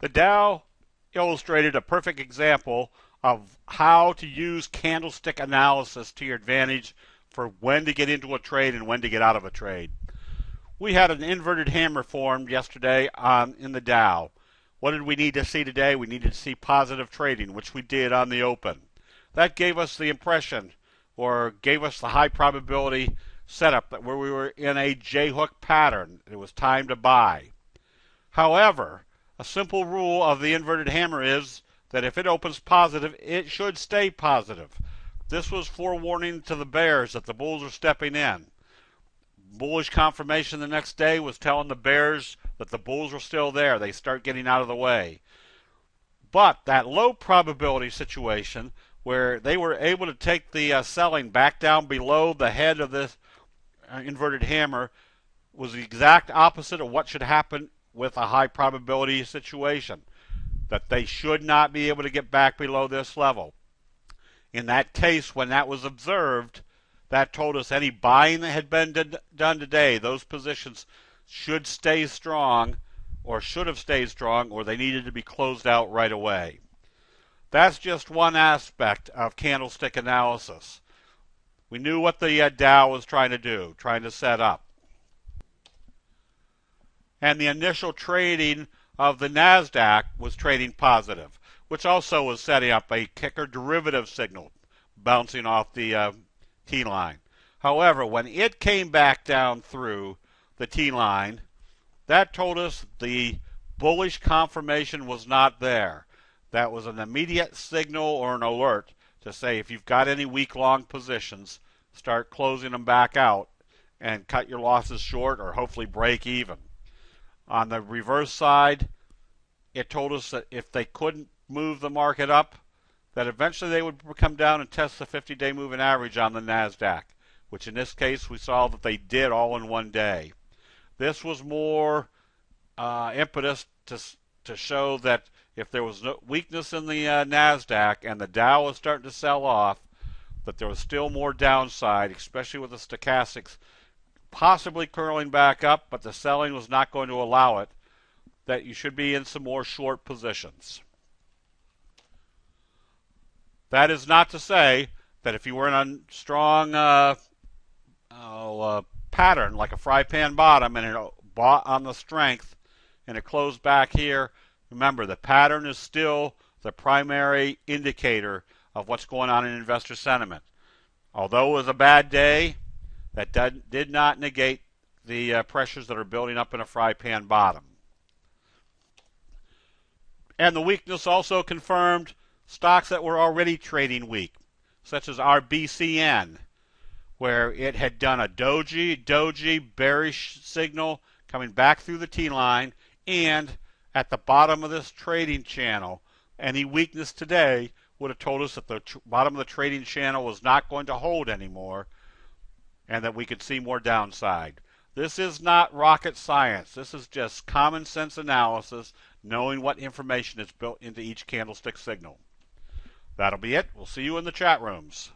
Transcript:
The Dow illustrated a perfect example of how to use candlestick analysis to your advantage for when to get into a trade and when to get out of a trade. We had an inverted hammer formed yesterday in the Dow. What did we need to see today? We needed to see positive trading, which we did on the open. That gave us the impression, or gave us the high probability setup that where we were in a J-hook pattern. It was time to buy. However, a simple rule of the inverted hammer is that if it opens positive, it should stay positive. This was forewarning to the bears that the bulls are stepping in. Bullish confirmation the next day was telling the bears that the bulls were still there. They start getting out of the way. But that low probability situation where they were able to take the selling back down below the head of this inverted hammer was the exact opposite of what should happen with a high probability situation, that they should not be able to get back below this level. In that case, when that was observed, that told us any buying that had been done today, those positions should stay strong, or should have stayed strong, or they needed to be closed out right away. That's just one aspect of candlestick analysis. We knew what the Dow was trying to do, trying to set up. And the initial trading of the NASDAQ was trading positive, which also was setting up a kicker derivative signal bouncing off the T-line. However, when it came back down through the T-line, that told us the bullish confirmation was not there. That was an immediate signal or an alert to say if you've got any week-long positions, start closing them back out and cut your losses short or hopefully break even. On the reverse side, it told us that if they couldn't move the market up, that eventually they would come down and test the 50-day moving average on the NASDAQ, which in this case we saw that they did all in one day. This was more impetus to show that if there was no weakness in the NASDAQ and the Dow was starting to sell off, that there was still more downside, especially with the stochastics possibly curling back up, but the selling was not going to allow it, that you should be in some more short positions. That is not to say that if you were in a strong pattern, like a fry pan bottom, and it bought on the strength, and it closed back here, remember the pattern is still the primary indicator of what's going on in investor sentiment. Although it was a bad day, that did not negate the pressures that are building up in a fry pan bottom. And the weakness also confirmed stocks that were already trading weak, such as our BCN, where it had done a doji bearish signal coming back through the T-line, and at the bottom of this trading channel, any weakness today would have told us that the bottom of the trading channel was not going to hold anymore, and that we could see more downside. This is not rocket science. This is just common sense analysis, knowing what information is built into each candlestick signal. That'll be it. We'll see you in the chat rooms.